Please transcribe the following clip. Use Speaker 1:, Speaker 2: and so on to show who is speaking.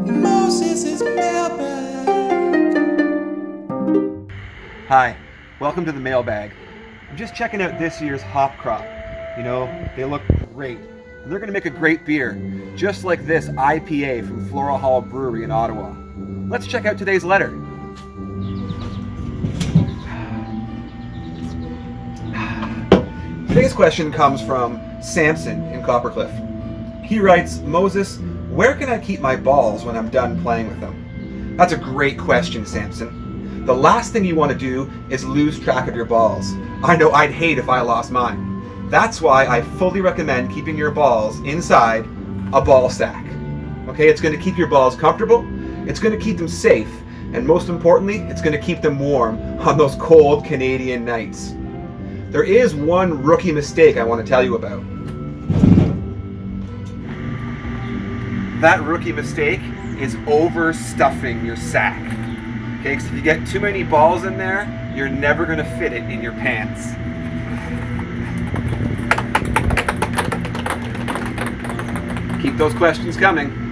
Speaker 1: Moses' Mailbag.
Speaker 2: Hi, welcome to the Mailbag. I'm just checking out this year's hop crop. You know, they look great. And they're going to make a great beer, just like this IPA from Floral Hall Brewery in Ottawa. Let's check out today's letter. Today's question comes from Samson in Coppercliff. He writes, Moses, where can I keep my balls when I'm done playing with them? That's a great question, Samson. The last thing you want to do is lose track of your balls. I know I'd hate if I lost mine. That's why I fully recommend keeping your balls inside a ball sack. Okay, it's going to keep your balls comfortable, it's going to keep them safe, and most importantly, it's going to keep them warm on those cold Canadian nights. There is one rookie mistake I want to tell you about. That rookie mistake is overstuffing your sack. Okay, because if you get too many balls in there, you're never going to fit it in your pants. Keep those questions coming.